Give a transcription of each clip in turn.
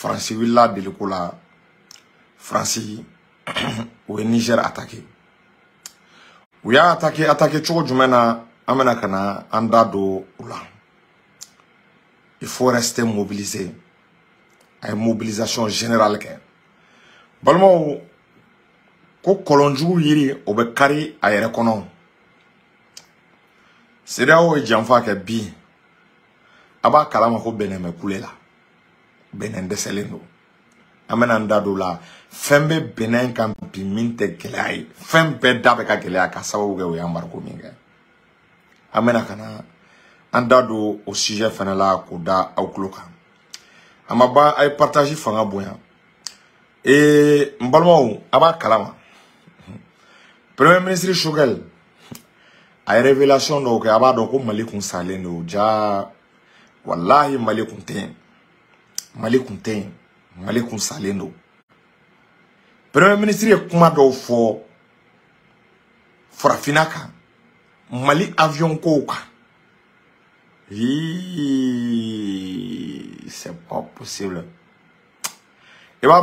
France willa de l'école France ou Niger attaqué. Oui a attaqué trop jumena amena kana andado oula. Il faut rester mobilisé. Une mobilisation générale. Balmo ko kolonju yiri obe kari ayere kono. Sera o janfa ke bi. Aba kalama ko beneme kulela. Benen deselendo. Amena ndado la fembe benen kan bi minte gelai. Fembe dabe ka gelai ka sawo ge o yambar ko minga. Amena kana andado au sujet fanala ko da awkloka. Amaba ay partager fanga boya. Et mbalmo aba kalama. Premier ministre Choguel a révélation donc aba donc Mali kun salendo ja wallahi Mali kun salendo. Premier ministre kuma do fo frafinaka Mali avion koka. C'est pas possible. Et bah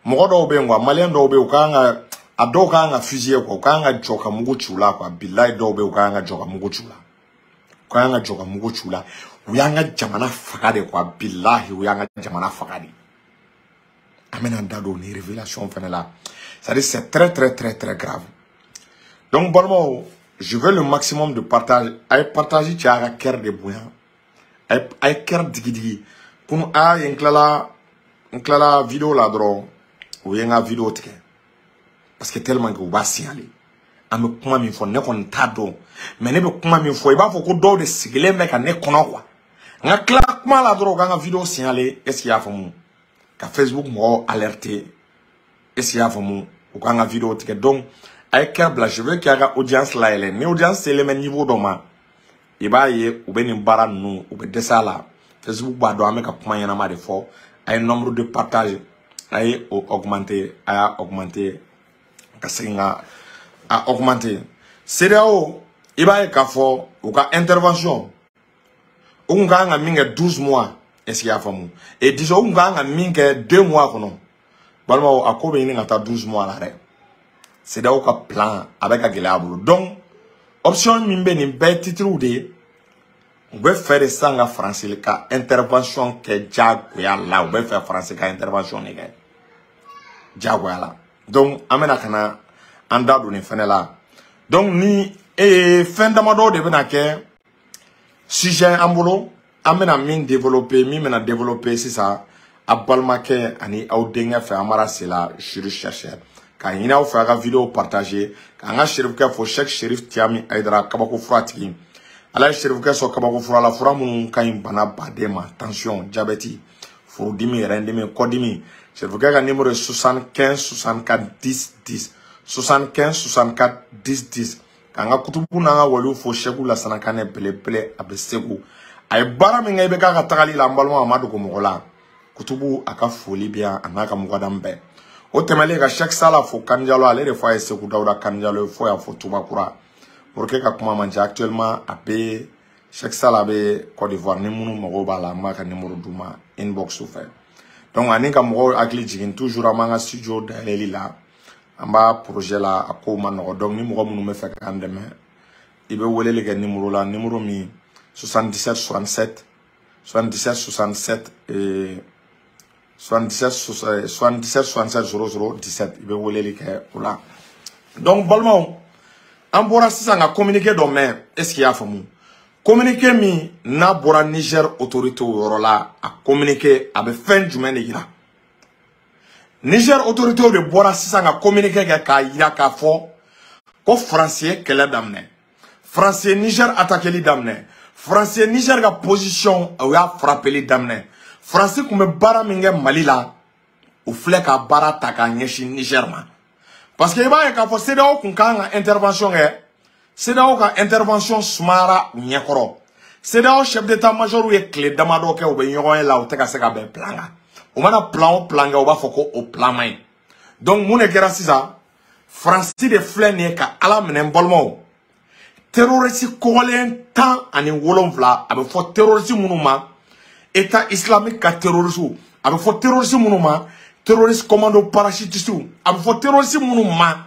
mon do be ngwa malien do be ukanga adoka nga fusier ko ukanga joka mugu chula kwa billahi do be ukanga joka mugu chula. Ukanga joka mugu chula. Uyanga jamana fakade kwa billahi uyanga jamana fakade. Amena ndado ni révélation fenela. Ça dit c'est très grave. Donc bon je veux le maximum de partage. Ay partager tu as cœur de bouillant. Ay cœur digi. Pour a inclala vidéo là dro. Ou yenga vidéo tike. Parce que tellement que ou ba signaler. Ame kuma mi fo ne kon tado. Mais ne be kuma mi fo e ba fo ko do de sigile me ka ne kono kwa. Nga kla kuma la dro nga vidéo signaler est-ce qu'il y a famu. Ka Facebook mo alerter. Est-ce qu'il y a famu ou nga vidéo tike donc avec câble, je veux qu'il y ait audience là. Mais audience, c'est le même niveau d'homme. Il va y avoir une barre nous, ou bien ça là. Facebook va doit mettre comment y en a de fort. Un nombre de partages a augmenté, a augmenté. C'est là où il va y avoir une intervention. On gagne 12 mois. Est-ce qu'il y a famille? Et disons, on gagne 2 mois. Bon, à combien il y a 12 mois là? C'est d'abord un plan avec un guélabre. Donc, option mimbe ni be titre ou de, on veut faire ça en français, le cas intervention que Jaguar là, on veut faire français ka intervention nègre. Jaguar là. Donc, amena kana anda do ni fene là. Donc ni fin d'amado de benake sujet ambolo amena min développer, mi mena développer c'est ça. Abalmake ani audenga fait amara c'est là, je recherche. Quand il a fait une vidéo partagée, quand un shérif qui a fait chaque shérif tiami aidera kabako frati. Alors shérif qui a fait kabako frati la fura mon kain bana badema tension diabète furudimi rendimi kodimi. Shérif qui a numéro 75 64 10 10 75 64 10 10. Quand un kutubu nanga walu fo shegu la sanakane pele abesegu. Ay bara minga ibeka katakali la mbalma amadu komola. Kutubu aka foli bien anaka mwadambe. Au temele ka chaque sala fo kanjalo aller des fois ese kudauda kanjalo fo ya fo tumakura pour que ka kuma manja actuellement abe chaque sala be Côte d'Ivoire ni munu mago bala maka numéro duma inbox ou fait donc ani ka mo akli jigin toujours amanga studio daleli la amba projet la akoma no donc ni mo munu me fait kan demain ibe wolele ga numéro la numéro mi 77 67 77 67 et 77 67 00 17 il veut voler les là. Donc bolmo en bora ça nga communiquer demain est-ce qu'il y a famu communiquer mi na bora Niger autorité là a communiquer avec fin juin ira Niger autorité de bora ça nga communiquer ka ira ka fo ko français qu'elle damné français Niger attaquer les damné français Niger ga position a frapper les damné français comme bara minge Mali la ou flek a bara taka nyeshi Niger ma parce que iba e ka fo c'est là qu'on ka intervention c'est là ka intervention smara nyekoro c'est là chef d'état-major ou clé damado ke ou be nyon la ou te ka se ka be planga ou mana plan ou ba foko au plan mai donc mon ekera sisa français de flek ne ka ala menen bolmo terroriste kolen tan ani wolonvla abe fo terroriste munuma État islamique ka terrorisme a bɛ fɔ terroriste minnu ma terroriste commando parachutiste a bɛ fɔ terroriste minnu ma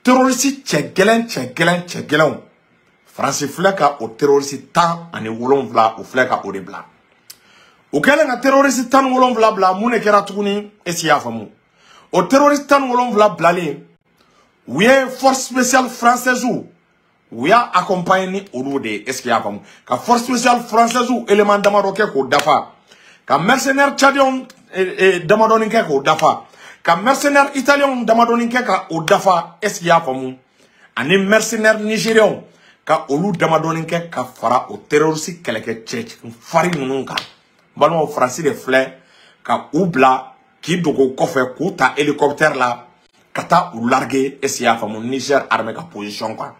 terroriste cɛ gɛlɛnw France filɛ ka o terroriste 17 o filɛ ka o de bila o kɛlen ka terroriste 17 bila mun de kɛra tuguni est-ce qu'il y'a faamu o terroriste 17 bilalen u ye force spéciale française u y'a accompagné ni olu de est-ce qu'il y'a faamu ka force spéciale française élément damadɔ kɛ k'o dafa ka mercenaire tchadien damadɔni kɛ k'o dafa ka mercenaire italien damadɔni kɛ k'o dafa est-ce qu'il y'a faamu ani mercenaire nigérien ka olu damadɔni kɛ ka fara o terroriste kɛlɛkɛ cɛ fari ninnu kan balimaw France de filɛ ka u bila k'i dogo kɔfɛ k'u ta hélicoptère la ka taa u larguer est-ce qu'il y'a faamu Niger armée ka position quoi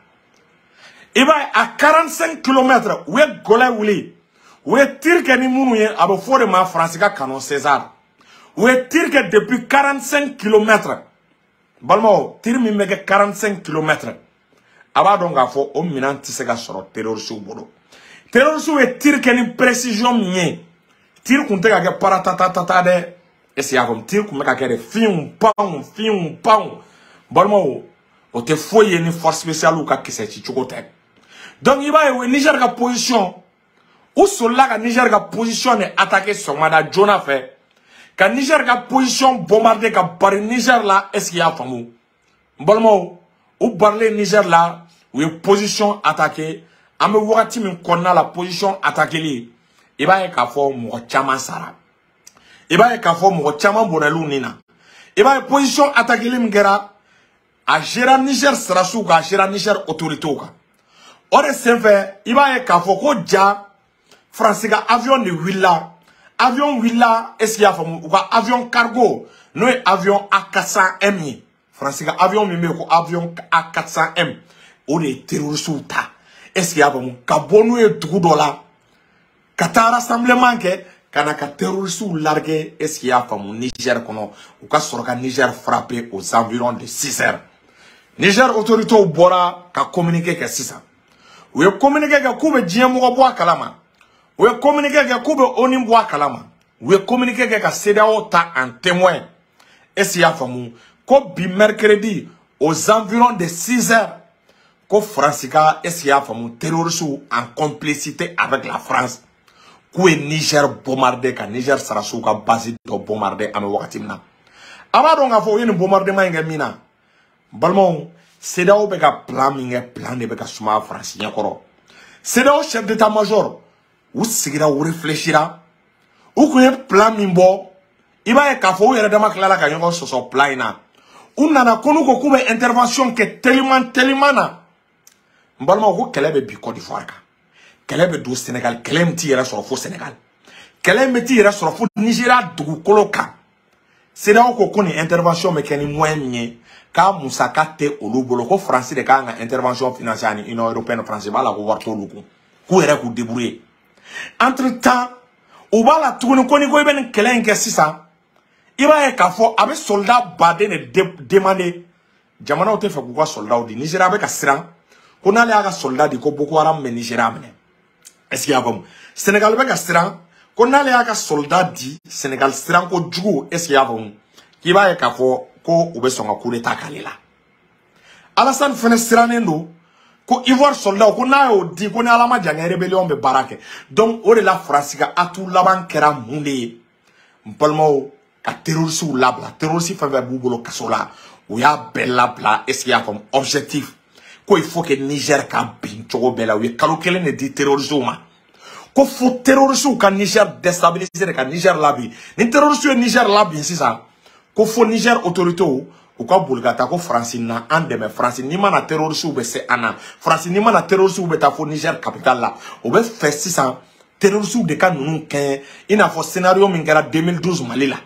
i b'a ye à 45 km u ye gɔlɛ wuli u ye tir kɛ ni minnu ye a bɛ fɔ o de ma France ka canon César u ye tir kɛ depuis 45 km balimaw tir min bɛ kɛ 45 km a b'a dɔn k'a fɔ o minɛn tɛ se ka sɔrɔ terroristes bolo terroristes ye tir kɛ ni précision min ye tir kun tɛ ka kɛ paratatata dɛ est-ce qu'il y a comme tir kun bɛ ka kɛ de fiw pan balimaw o tɛ foyi ye ni force spéciale ka kisɛ ci cogo tɛ donc i b'a ye o ye Niger ka position u solila ka Niger ka position de attaquer sɔgɔmada joona fɛ ka Niger ka position bombarder ka bari Niger la est-ce qu'il y a faamu balimaw u barilen Niger la u ye position attaquer an bɛ wagati min kɔnɔna la position attaquer i b'a ye k'a fɔ mɔgɔ caman sara i b'a ye k'a fɔ mɔgɔ caman bɔnɛliw nin na i b'a ye position attaquer min kɛra a gera Niger sarasiw kan a gera Niger autorités kan o de senfɛ i b'a ye k'a fɔ ko ja France ka avion de wulila est-ce qu'il y a faamu u ka avion cargo n'o ye avion A400M ye France ka avion min bɛ yen ko avion A400M o de ye terroristes ta est-ce qu'il y a faamu ka bɔ n'u ye dugu dɔ la ka taa rassemblement kɛ ka na ka terroristes larguer est-ce qu'il y a faamu Niger kɔnɔ u ka sɔrɔ ka Niger frapper aux environs de 6 heures Niger autorités bɔra ka communiquer kɛ sisan u ye communiquer kɛ k'u bɛ diɲɛ mɔgɔ bɔ a kalama u ye communiquer kɛ k'u bɛ ONU bɔ a kalama u ye communiquer kɛ ka CEDEAO ta en témoin est-ce qu'il y a faamu ko bi mercredi aux environs de 6 heures ko France ka est-ce qu'il y a faamu terroristes en complicité avec la France k'u ye Niger bombardé ka Niger sarasiw ka base dɔ bombardé an bɛ wagati min na a b'a dɔn k'a fɔ u ye nin bombardement in kɛ min na balimaw CEDEAO bɛ ka plan min kɛ plan de bɛ ka suma France ɲɛkɔrɔ CEDEAO chef d'état-major u sigira u réfléchira u kun ye plan min bɔ i b'a ye k'a fɔ u yɛrɛ dama tilala ka ɲɔgɔn sɔsɔ plan in na u nana ko n'u ko k'u bɛ intervention kɛ teliman na n balimaw ko kɛlɛ bɛ bi Côte d'Ivoire kan kɛlɛ bɛ don Sénégal kɛlɛ min t'i yɛrɛ sɔrɔ fo Sénégal kɛlɛ min t'i yɛrɛ sɔrɔ fo Nigéria dugukolo kan CEDEAO ko nin intervention bɛ kɛ ni moyen min ye k'a musaka tɛ olu bolo ko France de kan ka intervention financer ani Union européenne France b'a la ko wari t'olu kun k'u yɛrɛ k'u débrouiller entre temps u b'a la tuguni ko ni ko i bɛ nin kɛlɛ in kɛ sisan i b'a ye k'a fɔ a bɛ soldat baden de demander jamanaw tɛ fɛ k'u ka soldat di Nigéria bɛ ka siran ko n'ale y'a ka soldat di ko Boko Haram bɛ Nigéria minɛ est-ce qu'il y a faamu Sénégal bɛ ka siran ko n'ale y'a ka soldat di Sénégal siran ko jugu est-ce qu'il y a faamu k'i b'a ye k'a fɔ ko u bɛ sɔn ka coup d'état k'ale la Alassane fɛnɛ sirannen don ko Ivoire soldat ko n'a y'o di ko ni Ala ma jan kɛ rébellion bɛ baara kɛ donc o de la France ka atu laban kɛra mun de ye n balimaw ka terroristes labila terroristes fɛn fɛn b'u bolo kaso la u y'a bɛɛ labila est-ce qu'il y a comme objectif ko il faut que Niger ka bin cogo bɛɛ la u ye kalo kelen de di terroristes ma ko fo terroristes ka Niger déstabiliser de ka Niger labin ni terroristes ye Niger labin sisan ko fo Niger autorités u ka boli ka taa ko France na an dɛmɛ France ni mana terroristes bɛ se an na France ni mana terroristes bɛ taa fo Niger capitale la o bɛ fɛ sisan terroristes de ka ninnu kɛɲɛ i n'a fɔ scénario min kɛra 2012 Mali la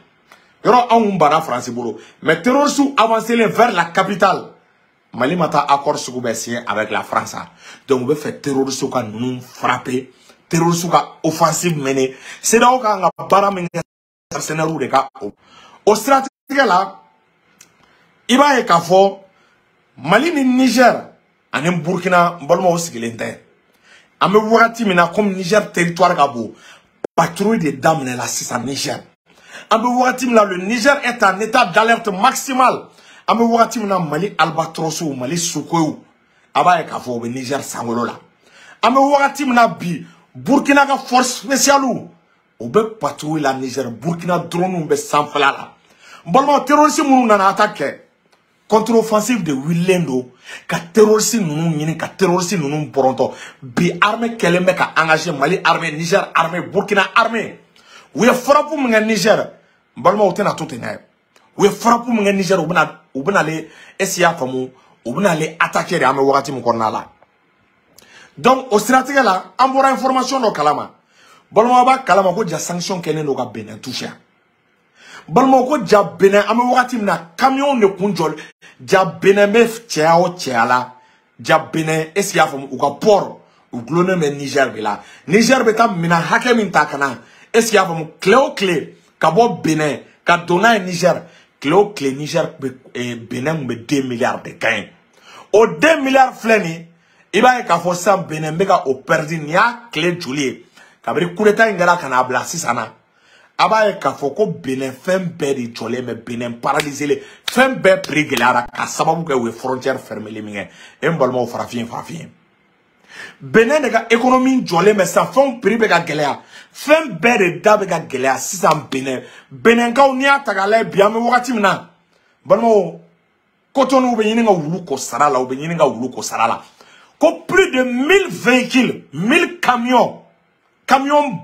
yɔrɔ anw banna France bolo mais terroristes avancés vers la capitale Mali ma taa accord sugu bɛ signé avec la France donc u bɛ fɛ terroristes ka ninnu frapper terroristes ka offensive mener CEDEAO ka kan ka baara min kɛ scénario de ka o siratigɛ la i b'a ye k'a fɔ Mali ni Niger ani Burkina n balimaw sigilen tɛ an bɛ wagati min na comme Niger territoire ka bon patrouille de daminɛla sisan Niger le Niger est en état d'alerte maximale. Mali albatroso, Mali soukou. Aba kafo be Niger sangolo la. Bi Burkina ka force spéciale ou be patrouille la Niger Burkina drone be sanfala la. Balma terroriste munu nana attaque contre-offensive de Willendo ka terroriste nunu nyini ka terroriste nunu boronto bi armée keleme ka engagé Mali armée Niger armée Burkina armée. Ou ye frappe mu Niger. Balma otena tout ena. Ou ye frappe mu Niger ou bena le SIA famu ou bena le attaquer de ame wakati mu konna la. Donc au stratégie là, on aura information do kalama. Balma ba kalama ko ja sanction kenen do ka Benin toucher. Balma ko ja Benin ame wakati na camion ne kunjol ja Benin me tiao tiala. Ja Benin SIA famu ou ka port ou glone me Niger be la. Niger be ta mina hake min takana. SIA famu clé clé kabo Benin ka dona Niger clé Niger Benin be 2 milliards de gain. Au 2 milliards fleni iba e ka fo sam Benin beka o perdi nia clé julie kabri kuleta ingala kana bla sisana aba e ka fo ko Benin fem be di jole me Benin paralysé le fem be prigelara ka sababu ke we frontière fermée le minge en balmo farafien Benin de ka économie jole me sa fon pribe ka gelea fem be de dabe ka gelea sisam Benin ka unia tagale biame wakati mina balmo kotonu be yininga wulu ko sarala o be yininga wulu ko sarala. Plus de 1000 véhicules, 1000 camions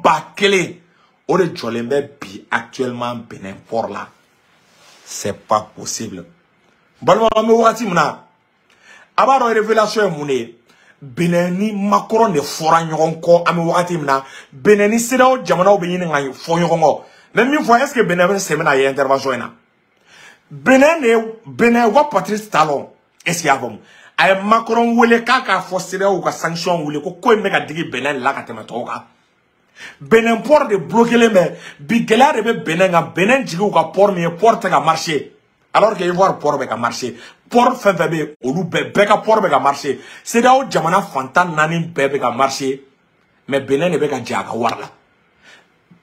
bâclés, on est bi actuellement Benin Port là. C'est pas possible. Balma me wati mna. Abaro révélation mune. Benin ni Macron de fora nyon ko ame wati mna. Benin ni sedao jamana o benin ngai fo nyon. Même une fois est-ce que Benin se mena y intervention na. Benin wa Patrice Talon. Est-ce qu'il y a bon? Ay Macron wele kaka forcé ou ka sanction wele ko meka digi Benin la ka tematoka Benin port de bloquer les mais bi gela de Benin ga Benin digi ou ka port mais port ka marcher alors que voir port ka marcher port fin bébé olu be ka port ka marcher c'est là où jamana fantan nani bebe ka marcher mais Benin ne be ka jaga warla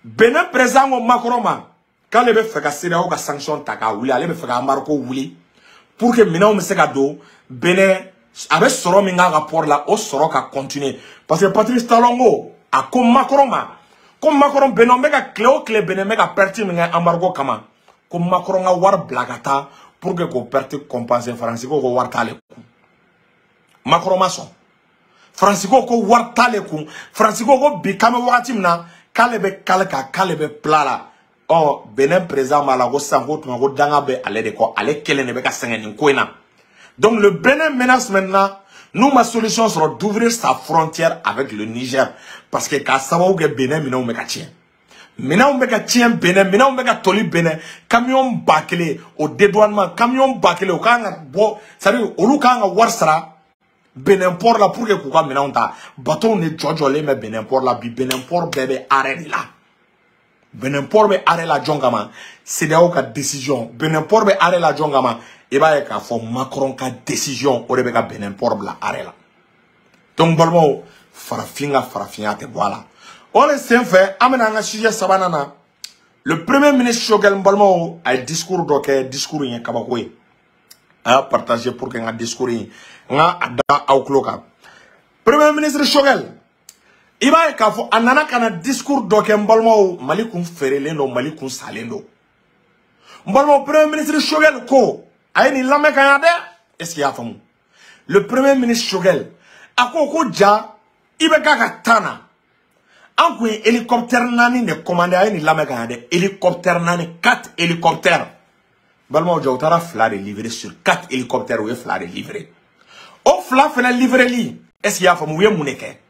Benin présent au Macron ma quand le be fait ka c'est là où ka sanction taka wuli ale be fait ka Marco wuli pour que mina me se ka do Benin avec soro minga rapport là au soro ka continuer parce que Patrice Talongo a comme Macron Benin mega clé Benin mega perti minga embargo kama comme Macron a war blagata pour que ko perti compenser Francisco ko war tale Macron mason Francisco ko war tale ku Francisco ko bi kama wakati mna kalebe kalka kalebe plala oh Benin présent malago sango to ngo danga be ale de ko ale kele ne be ka sengeni ko ina. Donc le Bénin menace maintenant, nous ma solution sera d'ouvrir sa frontière avec le Niger. Parce que quand ça va au Bénin, mina on meka tien. Mina on meka tien Bénin, mina on meka toli Bénin. Camion bâclé au dédouanement, camion bâclé au kanga bo, ça veut dire au lu kanga warsara Bénin port là pour que kouka mina on ta bateau ne jojolé mais Bénin port là bi Bénin port bébé arrête là. Benin port be arrêt la jongama c'est là où ka décision Benin port be arrêt la jongama et ba ka fo Macron ka décision au ka Benin port la arrêt là donc balmo farafinga te voilà on est c'est fait amena nga sujet sabanana le premier ministre Choguel balmo a discours discours yen kabakwe a partager pour que nga discours nga ada awkloka premier ministre Choguel iba ka fo anana kana discours mbalmo Mali kun ferelendo Mali kun salendo mbalmo premier ministre Choguel ko ayni lamme kanyade est-ce qu'il y a famu le premier ministre Choguel ako ko ja ibe ka tana anko hélicoptère nani ne commandé ayni lamme kanyade hélicoptère nani 4 hélicoptères balmo jawtara fla de livrer sur 4 hélicoptères ou fla de livrer o fla fena livrer li est-ce qu'il y a famu we muneke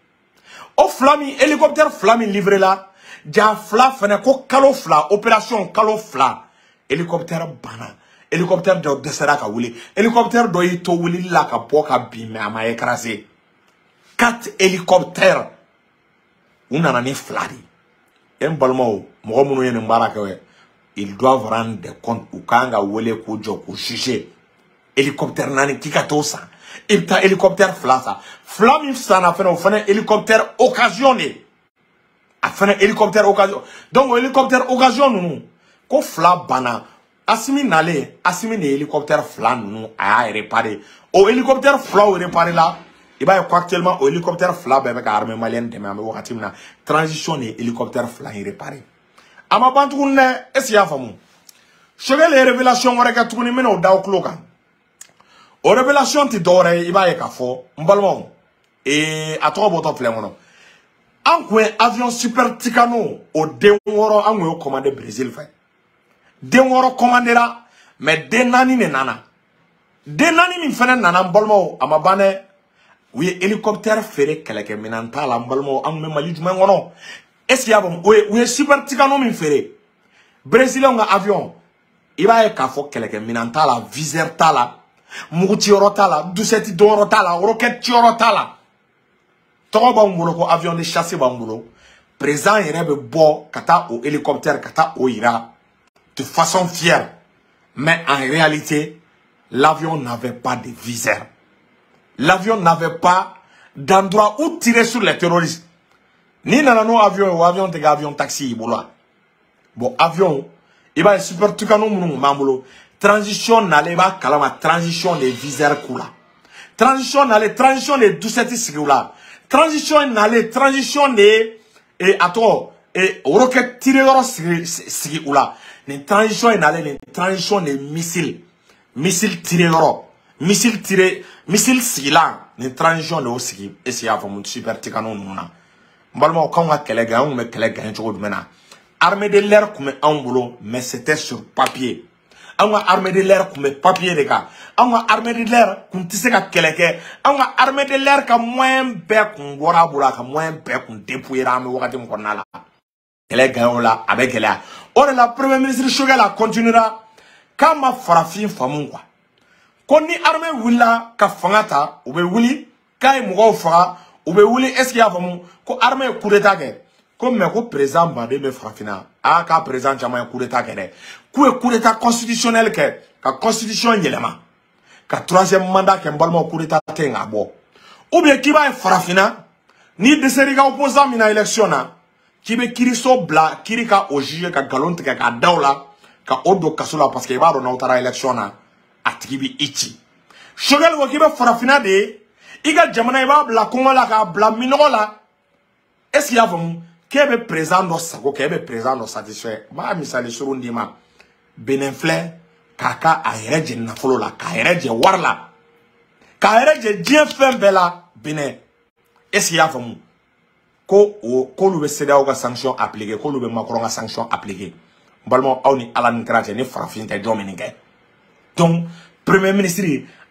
o flami hélicoptère flami livré là ja fla fene ko kalo fla opération kalo fla hélicoptère bana hélicoptère de desera ka wuli hélicoptère do yito wuli la ka poka bime ama écrasé 4 hélicoptères unana ni fladi en balmo mo munu yen mbaraka we ils doivent rendre des comptes ou kanga wole ko joko juger hélicoptère nani kikato sa ibta hélicoptère flasa flamme sana fena hélicoptère occasionné afin hélicoptère occasion donc hélicoptère occasion nous ko fla bana Assimi nale Assimi ne hélicoptère fla nous a réparé au hélicoptère fla réparé là il va actuellement au hélicoptère fla avec armée malienne de même wakati na transition ne hélicoptère fla réparé ama bantu ne esia famu chege les révélations wara ka tukuni mena daw kloka o révélation ti dore il va ka fo mbalmo et à trop boto flengono Angwe avion super Ticano au Denworo angwe au commandé Brésil fait. Denworo commandera mais denani ne nana. Denani ni fene nana mbolmo amabane oui hélicoptère ferré keleke minanta la mbolmo angwe mali juma ngono. Est-ce yabom oui super Ticano min ferré. Brésilien nga avion iba e kafo keleke minanta la viseur tala muguti orotala duseti dorotala rocket tiorotala. Ko avion de chasse bambulo présent irait bo kata au hélicoptère kata au ira de façon fière mais en réalité l'avion n'avait pas de viseur, l'avion n'avait pas d'endroit où tirer sur les terroristes ni nanano avion ou avion de avion taxi bola bon avion il va super tukano munu mambulo transition n'allait pas kalama transition des viseurs kula transition des 17 sigula transition n'allait transition des et attends et rocket tiré dans sigi oula les transition n'allait les transition des missiles tiré dans missile sila les transition de sigi et c'est avant mon super tikano nuna mbalma quand on a kellega on met kellega un jour de mena armée de l'air comme un boulot mais c'était sur papier. On a armée de l'air comme papier les gars. On a armée de l'air comme tu sais qu'à quelqu'un. On a armée de l'air comme moins bête qu'on voit boula comme moins bête qu'on dépouille ramé ou quand on a là. Quelqu'un là avec elle. On est la première ministre Choguel a continuera comme ma farafin famille quoi. Quand ni armée willa ka fangata ou be wuli ka imugo fara ou be wuli est-ce qu'il y a vraiment ko armée coup d'état comme me ko président bandé me farafina a ka président jama coup d'état kere coup d'état constitutionnel ke ka constitution yelema ka troisième mandat ke mbalma coup d'état tenga bo ou bien ki ba farafina ni de seriga opposant mina élection na ki be kiriso bla kirika au juge ka galonte ka dawla ka odo kasula parce que ba do na utara élection na atibi ichi Choguel wo ki be farafina de iga jamana iba bla kongola ka bla minola est-ce qu'il y a vraiment kebe présent do sago kebe présent do satisfait ba misali surundi ma benenfle kaka ayereje na folo la ka ayereje warla ka ayereje dien fen bela bene est-ce qu'il y a vraiment ko lu be céder au sanction appliquée ko lu be Macron ga sanction appliquée balmo awni alan grade ni farafin te dominique donc premier ministre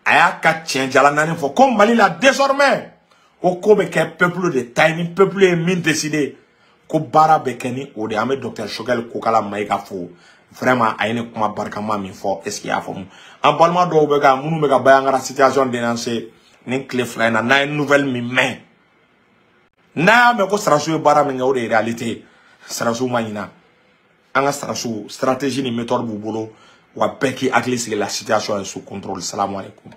aya ka tien jala nani fo comme Mali la désormais o ko be ke peuple de tiny peuple e min décider ko bara bekeni o de ame docteur Choguel ko kala maïga fo vraiment ayene kuma barkama mi fo est-ce qu'il y a fo en balma do be ga munu be ga bayanga situation dénoncer ni clé frère na une nouvelle mi main na me ko sarasu bara mi ngawde réalité sarasu manina anga sarasu stratégie ni méthode bu bolo wa beki akli la situation est sous contrôle. Salam alaikum.